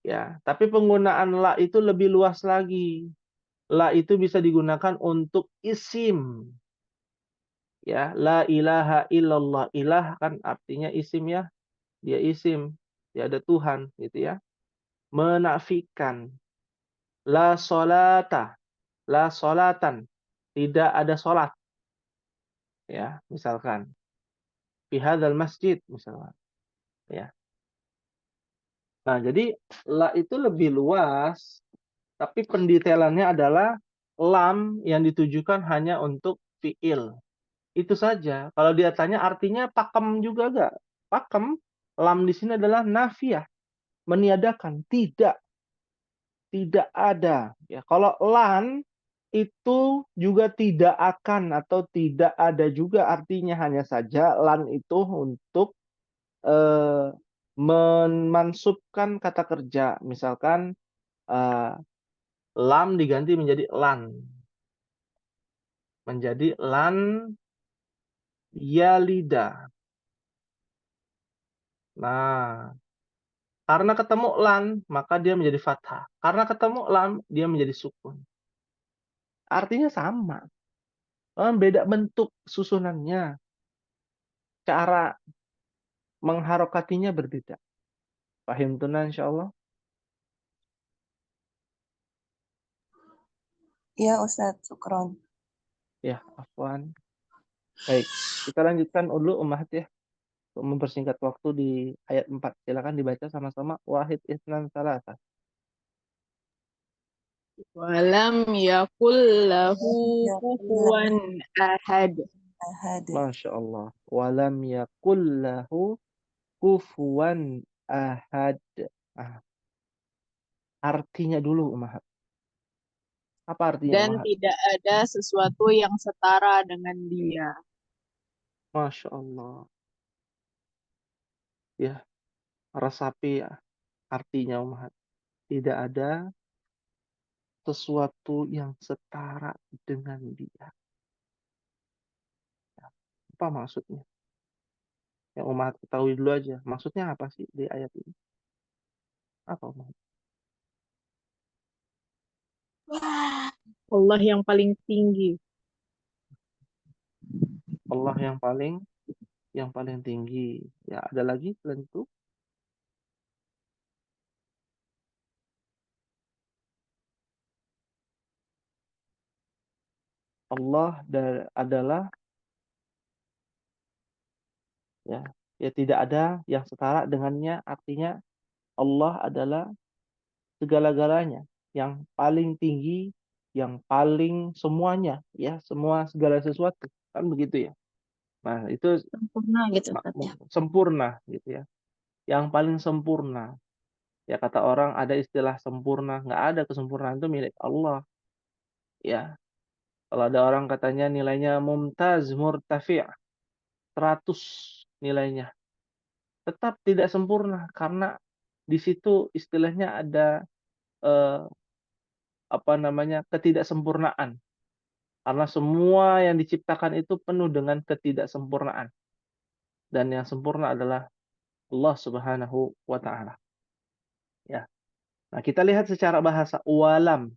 Ya, tapi penggunaan la itu lebih luas lagi. La itu bisa digunakan untuk isim. Ya, la ilaha illallah. Ilah kan artinya isim ya. Dia isim. Dia ada Tuhan gitu ya. Menafikan. La solata. La solatan. Tidak ada solat. Ya, misalkan. Fi hadzal masjid misalkan. Ya. Nah, jadi la itu lebih luas, tapi pendetailannya adalah lam yang ditujukan hanya untuk fiil. Itu saja. Kalau dia tanya artinya pakem juga enggak? Pakem, lam di sini adalah nafiyah, meniadakan, tidak ada. Ya, kalau lan itu juga tidak akan atau tidak ada juga artinya, hanya saja lan itu untuk memansubkan kata kerja. Misalkan lam diganti menjadi lan. Menjadi lan yalida. Nah, karena ketemu lan, maka dia menjadi fathah. Karena ketemu lam, dia menjadi sukun. Artinya sama. Beda bentuk susunannya. Cara mengharokatinya berbeda. Paham tunan insyaallah? Iya Ustadz, syukron. Ya, afwan. Baik, kita lanjutkan dulu ummahat ya. Untuk mempersingkat waktu di ayat 4. Silakan dibaca sama-sama. Wahid isnan salasa. Walam yakul lahu kufuwan ahad. Ahad. Masya Allah. Walam yakul lahu kufuwan ahad. Ah, artinya dulu ummahat. Apa artinya Dan ummahat? tidak ada sesuatu yang setara dengan dia. Masya Allah. Ya, resapi ya. Artinya ummahat. Tidak ada sesuatu yang setara dengan dia. Apa maksudnya? Yang umat ketahui dulu aja. Maksudnya apa sih di ayat ini? Apa umat? Allah yang paling tinggi. Allah yang paling tinggi. Ya, ada lagi selain itu? Allah adalah ya tidak ada yang setara dengannya, artinya Allah adalah segala-galanya, yang paling tinggi, yang paling semuanya, ya, semua segala sesuatu. Kan begitu ya. Nah, itu Sempurna gitu Ustaz ya. sempurna gitu ya. Yang paling sempurna. Ya, kata orang ada istilah sempurna, nggak ada. Kesempurnaan itu milik Allah. Ya, kalau ada orang katanya nilainya mumtaz, murtafi', 100 nilainya, tetap tidak sempurna karena di situ istilahnya ada eh, ketidaksempurnaan. Karena semua yang diciptakan itu penuh dengan ketidaksempurnaan. Dan yang sempurna adalah Allah Subhanahu wa taala. Ya. Nah, kita lihat secara bahasa walam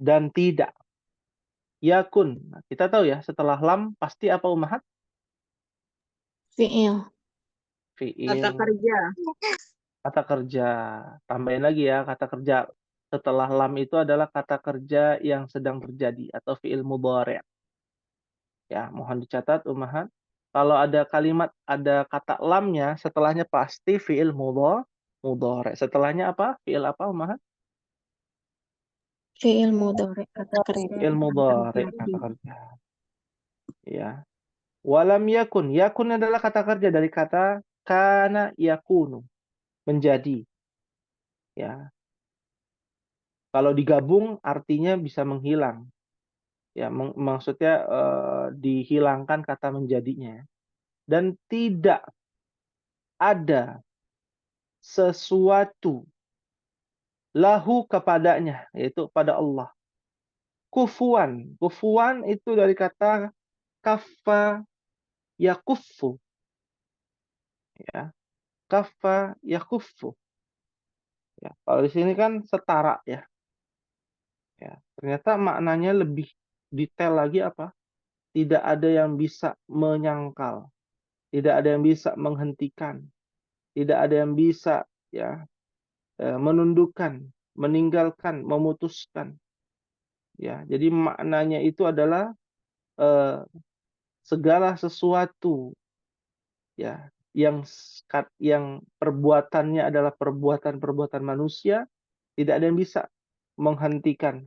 dan tidak. Yakun. Nah, kita tahu ya, setelah lam pasti apa ummahat? Fi'il. Kata Fi'il. kerja. Kata kerja. Tambahin lagi ya, kata kerja setelah lam itu adalah kata kerja yang sedang terjadi atau fi'il mudhari'. Ya, mohon dicatat ummahat. Kalau ada kalimat ada kata lamnya, setelahnya pasti fi'il mudhari'. Setelahnya apa? Fi'il apa ummahat? Fi'il mudhari kata kerja Fi'il yang mudhari', terjadi. kata kerja. Ya. Walam yakun. Yakun adalah kata kerja dari kata kana yakunu, menjadi. Ya. Kalau digabung artinya bisa menghilang. Ya, maksudnya dihilangkan kata menjadinya. Dan tidak ada sesuatu lahu kepadanya, yaitu pada Allah. Kufuwan. Kufuwan itu dari kata kaffa yakuffu, ya. Kaffa yakuffu. Ya, kalau di sini kan setara ya. Ya, ternyata maknanya lebih detail lagi apa? Tidak ada yang bisa menyangkal, tidak ada yang bisa menghentikan, tidak ada yang bisa ya menundukkan, meninggalkan, memutuskan. Ya, jadi maknanya itu adalah eh, segala sesuatu ya yang perbuatannya adalah perbuatan-perbuatan manusia, tidak ada yang bisa menghentikan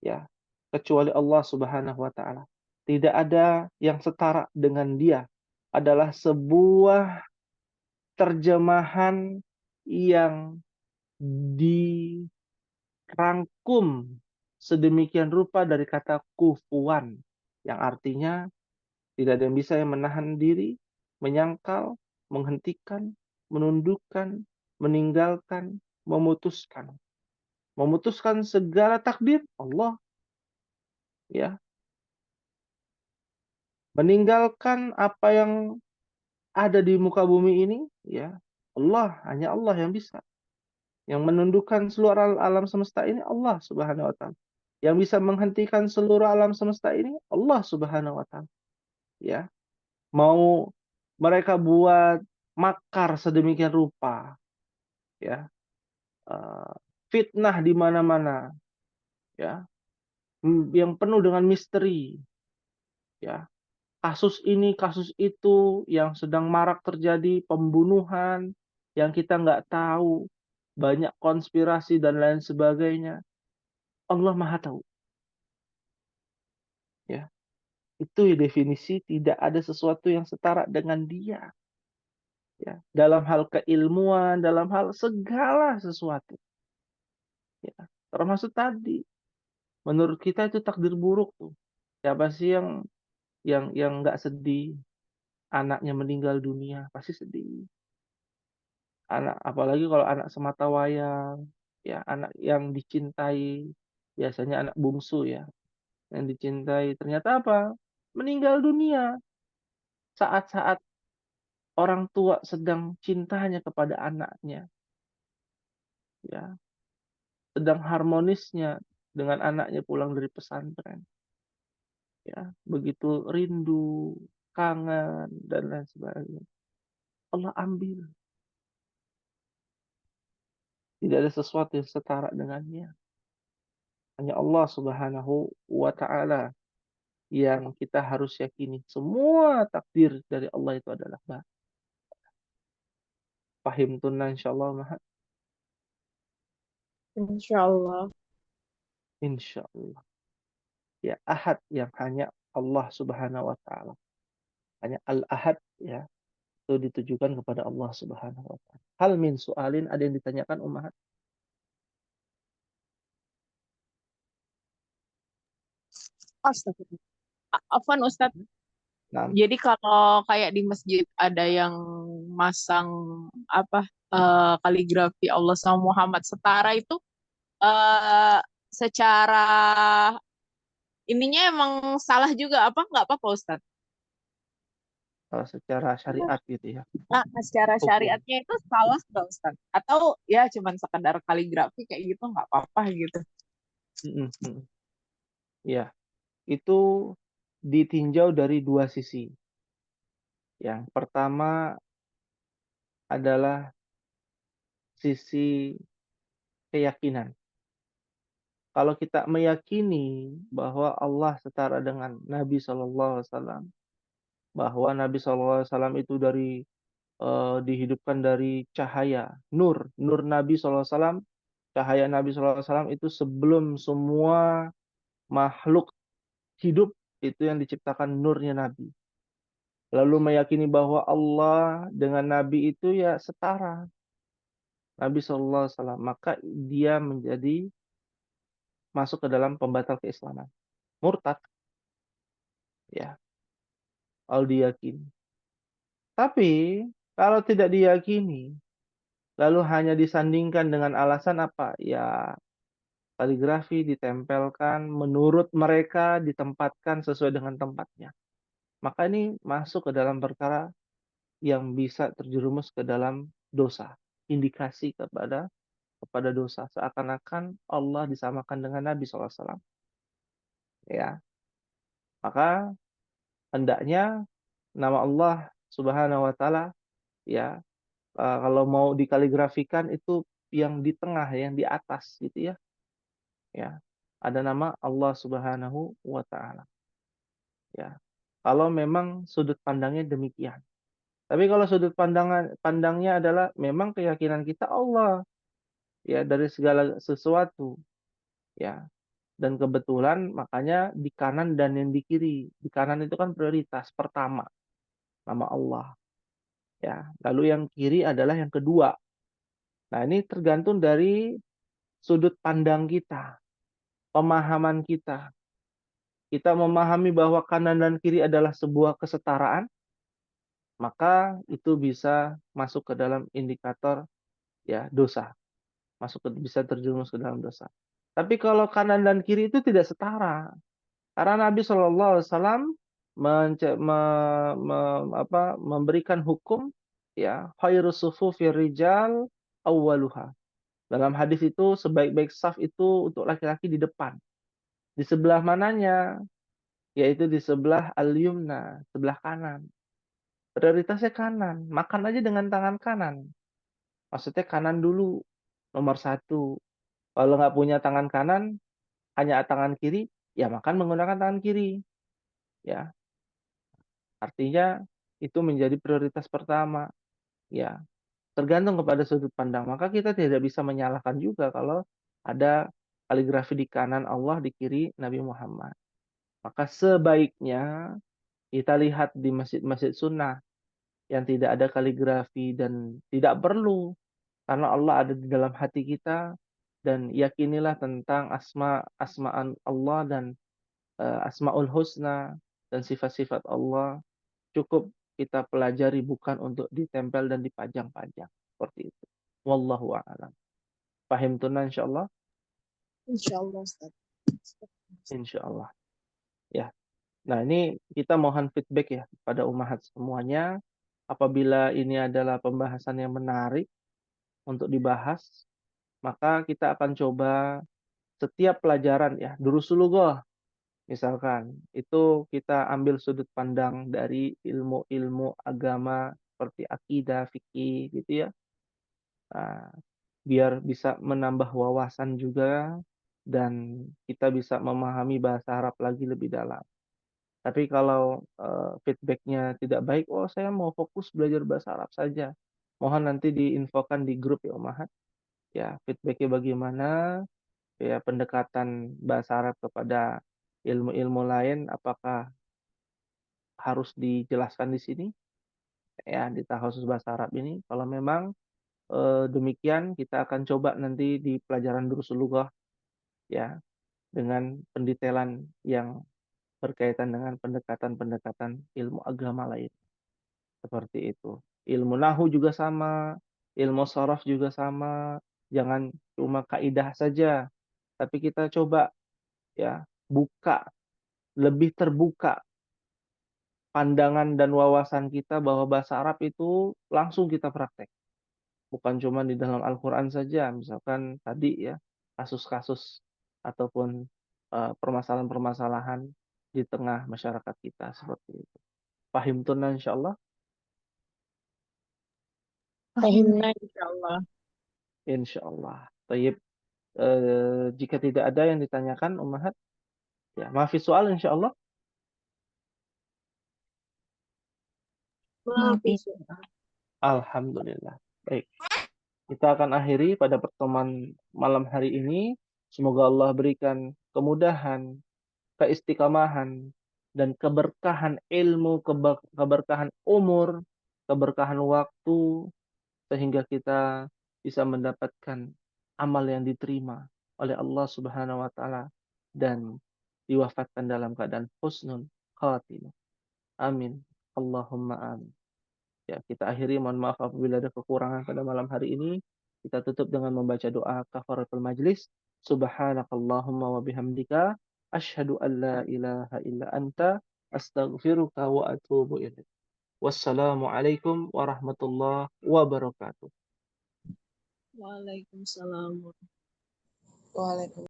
ya kecuali Allah Subhanahu wa taala. Tidak ada yang setara dengan Dia. Adalah sebuah terjemahan yang dirangkum sedemikian rupa dari kata kufuan yang artinya tidak ada yang bisa yang menahan diri, menyangkal, menghentikan, menundukkan, meninggalkan, memutuskan. Memutuskan segala takdir Allah, ya. Meninggalkan apa yang ada di muka bumi ini, ya. Allah, hanya Allah yang bisa. Yang menundukkan seluruh alam semesta ini Allah Subhanahu wa taala. Yang bisa menghentikan seluruh alam semesta ini Allah Subhanahu wa taala. Ya. Mau mereka buat makar sedemikian rupa, ya. Fitnah di mana-mana, ya. Yang penuh dengan misteri, ya. Kasus ini, kasus itu yang sedang marak terjadi, pembunuhan yang kita nggak tahu, banyak konspirasi dan lain sebagainya. Allah Maha tahu. Ya, itu definisi tidak ada sesuatu yang setara dengan Dia. Ya, dalam hal keilmuan, dalam hal segala sesuatu. Ya, termasuk tadi, menurut kita itu takdir buruk tuh. Siapa sih yang nggak sedih? Anaknya meninggal dunia, pasti sedih. Anak, apalagi kalau anak semata wayang, ya anak yang dicintai, biasanya anak bungsu ya, yang dicintai. Ternyata apa? Meninggal dunia saat-saat orang tua sedang cintanya kepada anaknya, ya, sedang harmonisnya dengan anaknya pulang dari pesantren, ya, begitu rindu, kangen dan lain sebagainya. Allah ambil. Tidak ada sesuatu yang setara dengannya. Hanya Allah Subhanahu wa taala yang kita harus yakini. Semua takdir dari Allah itu adalah baik. Fahim tunna insyaallah Mahat. Insyaallah. Insyaallah. Ya, ahad yang hanya Allah Subhanahu wa taala. Hanya al-ahad ya. Itu ditujukan kepada Allah Subhanahu wa taala. Hal min su'alin, ada yang ditanyakan Ummahat? Astagfirullah. Afwan Ustadz. Nah, Jadi kalau kayak di masjid ada yang masang apa kaligrafi Allah sama Muhammad setara itu eh secara ininya emang salah juga apa nggak apa-apa Ustadz? kalau secara syariat gitu ya. Nah, secara Hukum. syariatnya itu salah nggak Ustadz? Atau ya cuman sekedar kaligrafi kayak gitu nggak apa-apa gitu? Ya, itu ditinjau dari dua sisi. Yang pertama adalah sisi keyakinan. Kalau kita meyakini bahwa Allah setara dengan Nabi SAW, bahwa Nabi SAW itu dihidupkan dari cahaya, nur Nabi SAW, cahaya Nabi SAW itu sebelum semua makhluk hidup itu yang diciptakan nurnya Nabi. Lalu meyakini bahwa Allah dengan Nabi itu ya setara. Nabi SAW, maka dia menjadi masuk ke dalam pembatal keislaman. Murtad. Ya, kalau diyakini. Tapi kalau tidak diyakini, lalu hanya disandingkan dengan alasan apa? Ya, kaligrafi ditempelkan menurut mereka ditempatkan sesuai dengan tempatnya. Maka ini masuk ke dalam perkara yang bisa terjerumus ke dalam dosa. Indikasi kepada dosa. Seakan-akan Allah disamakan dengan Nabi SAW. Ya, maka hendaknya nama Allah Subhanahu wa taala ya kalau mau dikaligrafikan itu yang di tengah, yang di atas gitu ya. Ya. Ada nama Allah Subhanahu wa taala. Ya. Kalau memang sudut pandangnya demikian. Tapi kalau sudut pandangnya adalah memang keyakinan kita Allah ya dari segala sesuatu ya. Dan kebetulan makanya di kanan dan yang di kiri. Di kanan itu kan prioritas pertama nama Allah ya. Lalu yang kiri adalah yang kedua. Nah, ini tergantung dari sudut pandang kita, pemahaman kita. Kita memahami bahwa kanan dan kiri adalah sebuah kesetaraan, maka itu bisa masuk ke dalam indikator ya dosa, bisa terjerumus ke dalam dosa. Tapi kalau kanan dan kiri itu tidak setara, karena Nabi Shallallahu Alaihi Wasallam memberikan hukum ya khairus sufufir rijal awwaluha. Dalam hadis itu sebaik-baik saf itu untuk laki-laki di depan. Di sebelah mananya? Yaitu di sebelah al-yumna, sebelah kanan. Prioritasnya kanan. Makan aja dengan tangan kanan. Maksudnya kanan dulu, nomor satu. Kalau nggak punya tangan kanan, hanya tangan kiri, ya makan menggunakan tangan kiri. Ya, artinya itu menjadi prioritas pertama. Ya, tergantung kepada sudut pandang. Maka kita tidak bisa menyalahkan juga kalau ada kaligrafi di kanan Allah, di kiri Nabi Muhammad. Maka sebaiknya kita lihat di masjid-masjid sunnah yang tidak ada kaligrafi dan tidak perlu karena Allah ada di dalam hati kita dan yakinilah tentang asma'an Allah dan asmaul husna dan sifat-sifat Allah cukup kita pelajari bukan untuk ditempel dan dipajang-pajang seperti itu. Wallahu a'lam. Paham tunan insyaallah? Insyaallah Ustaz. Insyaallah. Ya. Nah, ini kita mohon feedback ya pada umahat semuanya. Apabila ini adalah pembahasan yang menarik untuk dibahas, maka kita akan coba setiap pelajaran ya, Durusul misalkan, itu kita ambil sudut pandang dari ilmu-ilmu agama seperti akidah, fikih gitu ya. Nah, biar bisa menambah wawasan juga dan kita bisa memahami bahasa Arab lagi lebih dalam. Tapi kalau feedbacknya tidak baik, oh saya mau fokus belajar bahasa Arab saja. Mohon nanti diinfokan di grup ya Umahat. Ya, feedbacknya bagaimana, ya pendekatan bahasa Arab kepada ilmu-ilmu lain, apakah harus dijelaskan di sini? Ya, di khusus bahasa Arab ini. Kalau memang demikian, kita akan coba nanti di pelajaran Durusul Lughah ya, dengan pendetailan yang berkaitan dengan pendekatan-pendekatan ilmu agama lain. Seperti itu. Ilmu nahu juga sama, ilmu sharaf juga sama. Jangan cuma kaidah saja, tapi kita coba ya buka, lebih terbuka pandangan dan wawasan kita bahwa bahasa Arab itu langsung kita praktek. Bukan cuma di dalam Al-Quran saja, misalkan tadi ya kasus-kasus ataupun permasalahan-permasalahan di tengah masyarakat kita seperti itu. Pahim tunan insyaallah. Fahimna insyaallah. Insyaallah. Tayyib. Jika tidak ada yang ditanyakan Ummahat, ya maafi soal insyaallah. Maaf Maaf, Ustaz. Alhamdulillah. Baik. Kita akan akhiri pada pertemuan malam hari ini. Semoga Allah berikan kemudahan, keistiqamahan, dan keberkahan ilmu, keberkahan umur, keberkahan waktu, sehingga kita bisa mendapatkan amal yang diterima oleh Allah Subhanahu wa taala dan diwafatkan dalam keadaan husnul khatimah. Amin. Allahumma amin. Ya, kita akhiri, mohon maaf apabila ada kekurangan pada malam hari ini. Kita tutup dengan membaca doa kafaratul majlis. Subhanakallahumma wa bihamdika asyhadu an la ilaha illa anta astaghfiruka wa atubu ilaik. Wassalamualaikum warahmatullahi wabarakatuh. Waalaikumsalam. Waalaikumsalam.